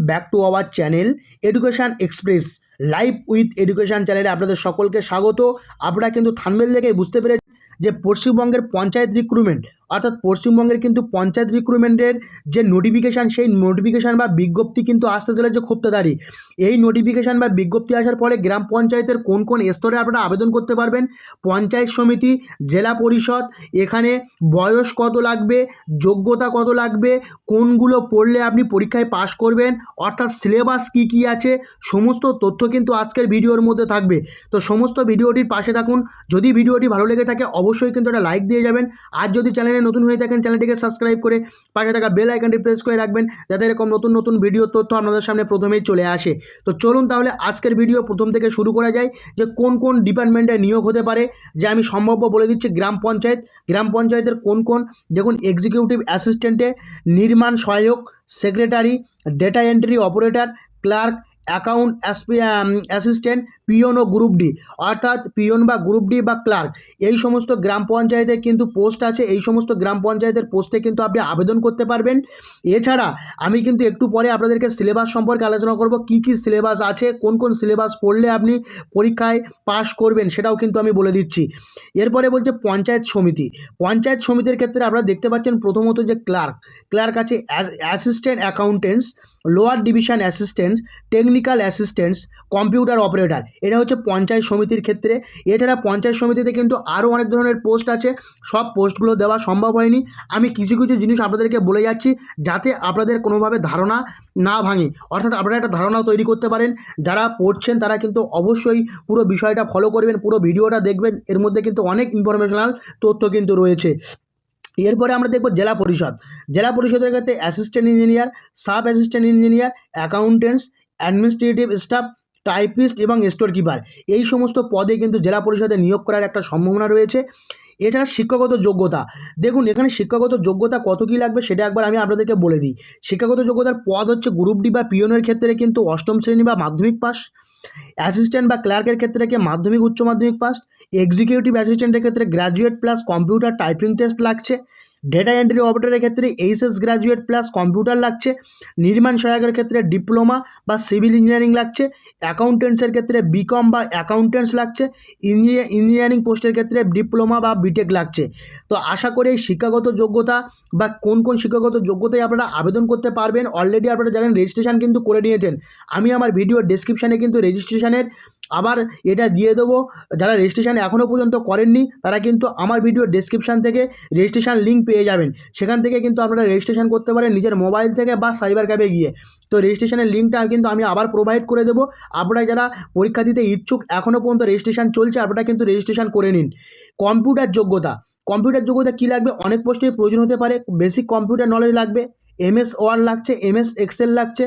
Back to our channel education express live with education চ্যানেলে আপনাদের সকলকে স্বাগত। আপনারা কিন্তু থাম্বনেল দেখে বুঝতে পেরে যে পশ্চিমবঙ্গের পঞ্চায়েত রিক্রুটমেন্ট অর্থাৎ পশ্চিমবঙ্গের কিন্তু পঞ্চায়েত রিক্রুটমেন্টের যে নোটিফিকেশান, সেই নোটিফিকেশান বা বিজ্ঞপ্তি কিন্তু আসতে চলেছে খুব তাড়াতাড়ি। এই নোটিফিকেশান বা বিজ্ঞপ্তি আসার ফলে গ্রাম পঞ্চায়েতের কোন কোন স্তরে আপনারা আবেদন করতে পারবেন, পঞ্চায়েত সমিতি, জেলা পরিষদ, এখানে বয়স কত লাগবে, যোগ্যতা কত লাগবে, কোনগুলো পড়লে আপনি পরীক্ষায় পাশ করবেন, অর্থাৎ সিলেবাস কী কী আছে, সমস্ত তথ্য কিন্তু আজকের ভিডিওর মধ্যে থাকবে। তো সমস্ত ভিডিওটির পাশে থাকুন। যদি ভিডিওটি ভালো লেগে থাকে অবশ্যই কিন্তু একটা লাইক দিয়ে যাবেন। আর যদি চ্যানেলে নতুন হয়ে থাকেন চ্যানেলটিকে সাবস্ক্রাইব করে পাশে থাকা বেল আইকনটি প্রেস করে রাখবেন, যাতে এরকম নতুন নতুন ভিডিও তথ্য আপনাদের সামনে প্রথমেই চলে আসে। তো চলুন তাহলে আজকের ভিডিও প্রথম থেকে শুরু করা যায় যে কোন কোন ডিপার্টমেন্টে নিয়োগ হতে পারে, যে আমি সম্ভাব্য বলে দিচ্ছি। গ্রাম পঞ্চায়েতের কোন কোন দেখুন, এক্সিকিউটিভ অ্যাসিস্ট্যান্টে নির্মাণ সহায়ক, secretary, data entry operator, clerk, account assistant, peon ও গ্রুপ ডি, অর্থাৎ পিওন বা গ্রুপ ডি বা ক্লার্ক, এই সমস্ত গ্রাম পঞ্চায়েতের কিন্তু পোস্ট আছে। এই সমস্ত গ্রাম পঞ্চায়েতের পোস্টে কিন্তু আপনি আবেদন করতে পারবেন। এছাড়া আমি কিন্তু একটু পরে আপনাদেরকে সিলেবাস সম্পর্কে আলোচনা করব, কি কি সিলেবাস আছে, কোন কোন সিলেবাস পড়লে আপনি পরীক্ষায় পাশ করবেন সেটাও কিন্তু আমি বলে দিচ্ছি। এরপরে বলছে পঞ্চায়েত সমিতির ক্ষেত্রে আপনারা দেখতে পাচ্ছেন প্রথমত যে ক্লার্ক আছে, assistant accountants, lower division assistant, technical assistants, computer operator, এটা হচ্ছে পঞ্চায়েত সমিতির ক্ষেত্রে। এছাড়া পঞ্চায়েত সমিতিতে কিন্তু আরও অনেক ধরনের পোস্ট আছে, সব পোস্টগুলো দেওয়া সম্ভব হয়নি। আমি কিছু কিছু জিনিস আপনাদেরকে বলে যাচ্ছি যাতে আপনাদের কোনোভাবে ধারণা না ভাঙে, অর্থাৎ আপনারা একটা ধারণাও তৈরি করতে পারেন। যারা পড়ছেন তারা কিন্তু অবশ্যই পুরো বিষয়টা ফলো করবেন, পুরো ভিডিওটা দেখবেন, এর মধ্যে কিন্তু অনেক ইনফরমেশনাল তথ্য কিন্তু রয়েছে। এরপরে আমরা দেখব জেলা পরিষদের ক্ষেত্রে assistant engineer, sub assistant engineer, accountants, administrative staff, typist এবং স্টোর কিপার, এই সমস্ত পদে কিন্তু জেলা পরিষদে নিয়োগ করার একটা সম্ভাবনা রয়েছে। এছাড়া শিক্ষাগত যোগ্যতা, দেখুন এখানে শিক্ষাগত যোগ্যতা কত কী লাগবে সেটা একবার আমি আপনাদেরকে বলে দিই। শিক্ষাগত যোগ্যতার পদ হচ্ছে গ্রুপ ডি বা পিওনের ক্ষেত্রে কিন্তু অষ্টম শ্রেণী বা মাধ্যমিক পাস, অ্যাসিস্ট্যান্ট বা ক্লার্কের ক্ষেত্রে কি মাধ্যমিক উচ্চ মাধ্যমিক পাস, এক্সিকিউটিভ অ্যাসিস্ট্যান্টের ক্ষেত্রে graduate plus computer typing test লাগছে, ডেটা এন্ট্রি অপারেটরের ক্ষেত্রে এইচএস গ্র্যাজুয়েট প্লাস কম্পিউটার লাগছে, নির্মাণ সহায়কের ক্ষেত্রে ডিপ্লোমা বা সিভিল ইঞ্জিনিয়ারিং লাগছে, অ্যাকাউন্টেন্টসের ক্ষেত্রে বিকম বা অ্যাকাউন্টেন্টস লাগছে, ইঞ্জিনিয়ারিং পোস্টের ক্ষেত্রে ডিপ্লোমা বা বিটেক লাগছে। তো আশা করি এই শিক্ষাগত যোগ্যতা বা কোন কোন শিক্ষাগত যোগ্যতায় আপনারা আবেদন করতে পারবেন অলরেডি আপনারা জানেন, রেজিস্ট্রেশন কিন্তু করে নিয়েছেন। আমি আমার ভিডিও ডেসক্রিপশানে কিন্তু রেজিস্ট্রেশনের আবার এটা দিয়ে দেবো। যারা রেজিস্ট্রেশন এখনও পর্যন্ত করেননি তারা কিন্তু আমার ভিডিও ডেসক্রিপশান থেকে রেজিস্ট্রেশন লিঙ্ক পেয়ে যাবেন, সেখান থেকে কিন্তু আপনারা রেজিস্ট্রেশন করতে পারেন নিজের মোবাইল থেকে বা সাইবার ক্যাফে গিয়ে। তো রেজিস্ট্রেশনের লিঙ্কটা কিন্তু আমি আবার প্রোভাইড করে দেবো। আপনারা যারা পরীক্ষা দিতে ইচ্ছুক এখনও পর্যন্ত রেজিস্ট্রেশন চলছে, আপনারা কিন্তু রেজিস্ট্রেশন করে নিন। কম্পিউটার যোগ্যতা কী লাগবে, অনেক পোস্টের প্রয়োজন হতে পারে। বেসিক কম্পিউটার নলেজ লাগবে, MS ওয়ার্ড লাগছে, MS এক্সেল লাগছে,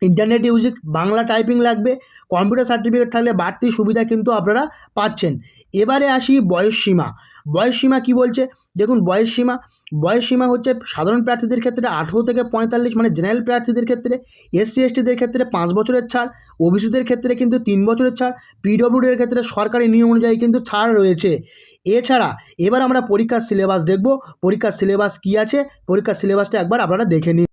ইন্টারনেট ইউজিং, বাংলা টাইপিং লাগবে, কম্পিউটার সার্টিফিকেট থাকলে বাড়তি সুবিধা কিন্তু আপনারা পাচ্ছেন। এবারে আসি বয়সসীমা কী বলছে, দেখুন বয়সসীমা হচ্ছে সাধারণ প্রার্থীদের ক্ষেত্রে 18 থেকে 45, মানে জেনারেল প্রার্থীদের ক্ষেত্রে, SC STদের ক্ষেত্রে 5 বছরের ছাড়, OBCদের ক্ষেত্রে কিন্তু 3 বছরের ছাড়, PWDর ক্ষেত্রে সরকারি নিয়ম অনুযায়ী কিন্তু ছাড় রয়েছে। এছাড়া এবার আমরা পরীক্ষার সিলেবাস দেখব, পরীক্ষার সিলেবাস কী আছে, পরীক্ষার সিলেবাসটা একবার আপনারা দেখে নিন।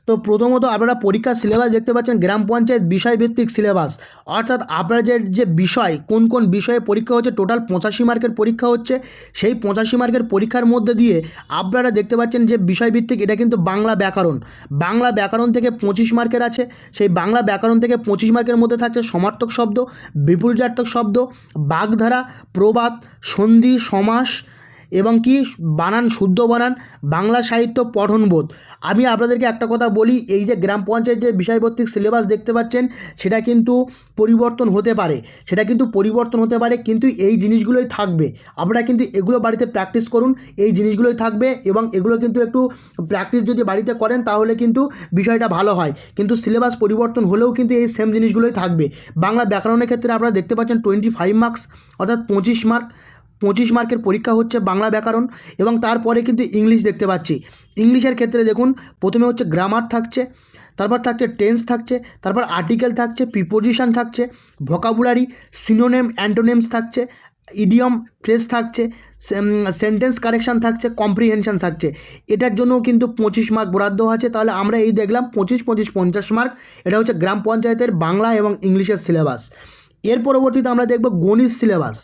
তো প্রথমত আপনারা পরীক্ষার সিলেবাস দেখতে পাচ্ছেন, গ্রাম পঞ্চায়েত বিষয়ভিত্তিক সিলেবাস, অর্থাৎ আপনার যে বিষয়, কোন কোন বিষয়ে পরীক্ষা হচ্ছে, টোটাল 85 মার্কের পরীক্ষা হচ্ছে। সেই 85 মার্কের পরীক্ষার মধ্যে দিয়ে আপনারা দেখতে পাচ্ছেন যে বিষয়ভিত্তিক, এটা কিন্তু বাংলা ব্যাকরণ থেকে 25 মার্কের আছে। সেই বাংলা ব্যাকরণ থেকে 25 মার্কের মধ্যে থাকছে সমার্থক শব্দ, বিপরীতার্থক শব্দ, বাগধারা, প্রবাদ, সন্ধি, সমাস এবং কি বানান, শুদ্ধ বানান, বাংলা সাহিত্য, পঠনবোধ। আমি আপনাদেরকে একটা কথা বলি, এই যে গ্রাম পঞ্চায়েত যে বিষয়ভিত্তিক সিলেবাস দেখতে পাচ্ছেন সেটা কিন্তু পরিবর্তন হতে পারে, কিন্তু এই জিনিসগুলোই থাকবে। আপনারা কিন্তু এগুলো বাড়িতে প্র্যাকটিস করুন, এই জিনিসগুলোই থাকবে এবং এগুলো কিন্তু একটু প্র্যাকটিস যদি বাড়িতে করেন তাহলে কিন্তু বিষয়টা ভালো হয়। কিন্তু সিলেবাস পরিবর্তন হলেও কিন্তু এই সেম জিনিসগুলোই থাকবে। বাংলা ব্যাকরণের ক্ষেত্রে আপনারা দেখতে পাচ্ছেন 25 মার্কস, অর্থাৎ 25 মার্কের পরীক্ষা হচ্ছে বাংলা ব্যাকরণ। এবং তারপরে কিন্তু ইংলিশ দেখতে পাচ্ছি। ইংলিশের ক্ষেত্রে দেখুন প্রথমে হচ্ছে গ্রামার থাকছে, তারপর থাকছে টেন্স থাকছে, তারপর আর্টিকেল থাকছে, প্রিপোজিশন থাকছে, ভোকাবুলারি, সিনোনিম, অ্যান্টোনিমস থাকছে, ইডিয়ম ফ্রেজ থাকছে, সেন্টেন্স কারেকশান থাকছে, কম্প্রিহেনশন থাকছে। এটার জন্যও কিন্তু 25 মার্ক বরাদ্দ আছে। তাহলে আমরা এই দেখলাম 25 25 50 মার্ক। এটা হচ্ছে গ্রাম পঞ্চায়েতের বাংলা এবং ইংলিশের সিলেবাস। এর পরবর্তীতে আমরা দেখব গণিত সিলেবাস।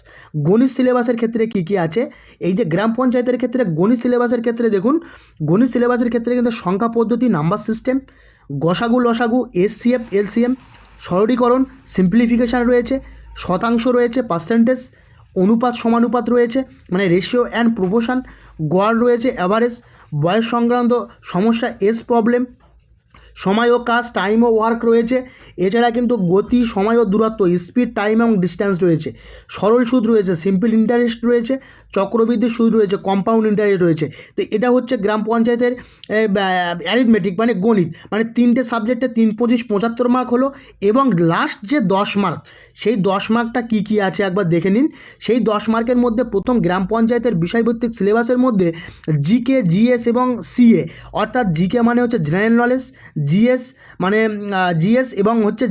গণিত সিলেবাসের ক্ষেত্রে কী কী আছে, এই যে গ্রাম পঞ্চায়েতের ক্ষেত্রে গণিত সিলেবাসের ক্ষেত্রে দেখুন, গণিত সিলেবাসের ক্ষেত্রে কিন্তু সংখ্যা পদ্ধতি, নাম্বার সিস্টেম, গসাগু লসাগু, এসসিএফ এলসিএম, সরলীকরণ, সিম্পলিফিকেশান রয়েছে, শতাংশ রয়েছে, পার্সেন্টেজ, অনুপাত সমানুপাত রয়েছে মানে রেশিও অ্যান্ড প্রপোর্শন, গড় রয়েছে, অ্যাভারেজ, বয়স সংক্রান্ত সমস্যা, এস প্রবলেম, সময় ও কাজ, টাইম ও ওয়ার্ক রয়েছে। এছাড়া কিন্তু গতি, সময় ও দূরত্ব, স্পিড, টাইম এবং ডিস্ট্যান্স রয়েছে। সরল সুদ রয়েছে, সিম্পল ইন্টারেস্ট রয়েছে, চক্রবৃদ্ধি সুদ রয়েছে, কম্পাউন্ড ইন্টারেস্ট রয়েছে। তো এটা হচ্ছে গ্রাম পঞ্চায়েতের অ্যারিথমেটিক মানে গণিত, মানে 3টে সাবজেক্টে 3 25 75 মার্ক হলো। এবং লাস্ট যে 10 মার্ক, সেই 10 মার্কটা কী কী আছে একবার দেখে নিন। সেই 10 মার্কের মধ্যে প্রথম গ্রাম পঞ্চায়েতের বিষয়ভিত্তিক সিলেবাসের মধ্যে জিকে, জিএস এবং সিএ, অর্থাৎ জিকে মানে হচ্ছে জেনারেল নলেজ, জিএস মানে জিএস এবং হচ্ছে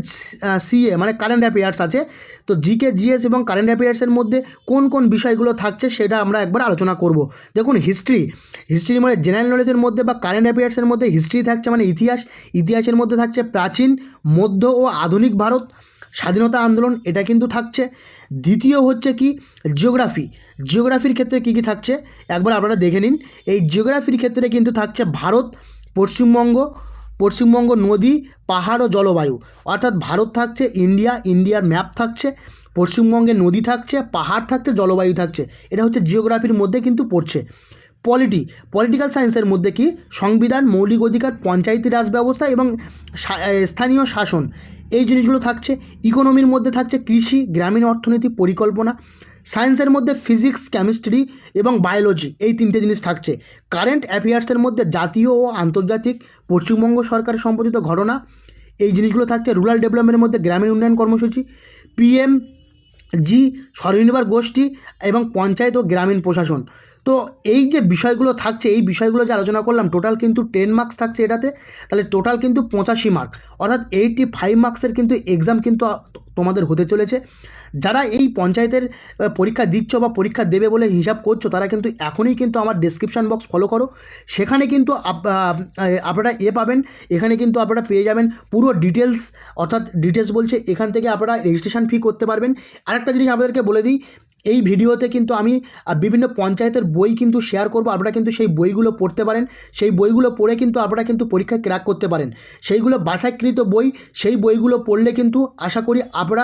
সিএ মানে কারেন্ট অ্যাফেয়ার্স আছে। তো জিকে, জিএস এবং কারেন্ট অ্যাফেয়ার্সের মধ্যে কোন কোন বিষয়গুলো থাকছে সেটা আমরা একবার আলোচনা করব। দেখুন হিস্ট্রি মানে জেনারেল নলেজের মধ্যে বা কারেন্ট অ্যাফেয়ার্সের মধ্যে হিস্ট্রি থাকছে মানে ইতিহাসের মধ্যে থাকছে প্রাচীন, মধ্য ও আধুনিক ভারত, স্বাধীনতা আন্দোলন, এটা কিন্তু থাকছে। দ্বিতীয় হচ্ছে কি জিওগ্রাফির ক্ষেত্রে কী কী থাকছে একবার আপনারা দেখে নিন। এই জিওগ্রাফির ক্ষেত্রে কিন্তু থাকছে ভারত, পশ্চিমবঙ্গ, নদী, পাহাড় ও জলবায়ু। অর্থাৎ ভারত থাকছে, ইন্ডিয়ার ম্যাপ থাকছে, পশ্চিমবঙ্গে নদী থাকছে, পাহাড় থাকছে, জলবায়ু থাকছে। এটা হচ্ছে জিওগ্রাফির মধ্যে কিন্তু পড়ছে। পলিটিক্যাল সায়েন্সের মধ্যে কি সংবিধান, মৌলিক অধিকার, পঞ্চায়েতি রাজ ব্যবস্থা এবং স্থানীয় শাসন, এই জিনিসগুলো থাকছে। ইকোনমির মধ্যে থাকছে কৃষি, গ্রামীণ অর্থনীতি, পরিকল্পনা। সায়েন্সের মধ্যে ফিজিক্স, কেমিস্ট্রি এবং বায়োলজি, এই 3টে জিনিস থাকছে। কারেন্ট অ্যাফেয়ার্সের মধ্যে জাতীয় ও আন্তর্জাতিক, পশ্চিমবঙ্গ সরকার সম্পাদিত ঘটনা, এই জিনিসগুলো থাকছে। রুরাল ডেভেলপমেন্টের মধ্যে গ্রামীণ উন্নয়ন কর্মসূচি, পিএমজি, স্বনির্ভর গোষ্ঠী এবং পঞ্চায়েত ও গ্রামীণ প্রশাসন। তো এই যে বিষয়গুলো থাকছে, এই বিষয়গুলো যে আলোচনা করলাম, টোটাল কিন্তু 10 মার্কস থাকছে এটাতে। তাহলে টোটাল কিন্তু 85 মার্ক, অর্থাৎ 85 মার্কসের কিন্তু এক্সাম কিন্তু তোমাদের হতে চলেছে। যারা এই পঞ্চায়েতের পরীক্ষা দিচ্ছ বা পরীক্ষা দেবে বলে হিসাব করছো, তারা কিন্তু এখনই কিন্তু আমার ডেসক্রিপশান বক্স ফলো করো। সেখানে কিন্তু আপনারা পাবেন, এখানে কিন্তু আপনারা পেয়ে যাবেন পুরো ডিটেলস, অর্থাৎ ডিটেলস বলছে এখান থেকে আপনারা রেজিস্ট্রেশন ফি করতে পারবেন। আরেকটা জিনিস আপনাদেরকে বলে দিই, এই ভিডিওতে কিন্তু আমি বিভিন্ন পঞ্চায়েতের বই কিন্তু শেয়ার করব। আপনারা কিন্তু সেই বইগুলো পড়তে পারেন, সেই বইগুলো পড়ে কিন্তু আপনারা কিন্তু পরীক্ষায় ক্র্যাক করতে পারেন। সেইগুলো বাছাইকৃত বই, সেই বইগুলো পড়লে কিন্তু আশা করি আপনারা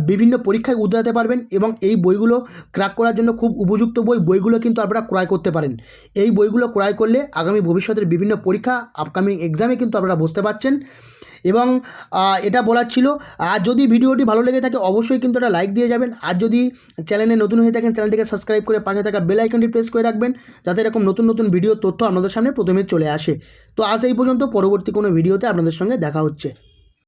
বিভিন্ন পরীক্ষায় উতরাতে পারবেন এবং এই বইগুলো ক্র্যাক করার জন্য খুব উপযুক্ত বইগুলো কিন্তু আপনারা ক্রয় করতে পারেন। এই বইগুলো ক্রয় করলে আগামী ভবিষ্যতের বিভিন্ন পরীক্ষা, আপকামিং এক্সামে কিন্তু আপনারা বসতে পারছেন। এবং এটা বলার ছিল। আর যদি ভিডিওটি ভালো লেগে থাকে অবশ্যই কিন্তু একটা লাইক দিয়ে যাবেন। আর যদি চ্যানেলে নতুন হয়ে থাকেন, চ্যানেলটিকে সাবস্ক্রাইব করে পাশে থাকা বেল আইকনটি প্রেস করে রাখবেন, যাতে এরকম নতুন নতুন ভিডিও তথ্য আপনাদের সামনে প্রথমে চলে আসে। তো আজ এই পর্যন্ত, পরবর্তী কোনো ভিডিওতে আপনাদের সঙ্গে দেখা হচ্ছে।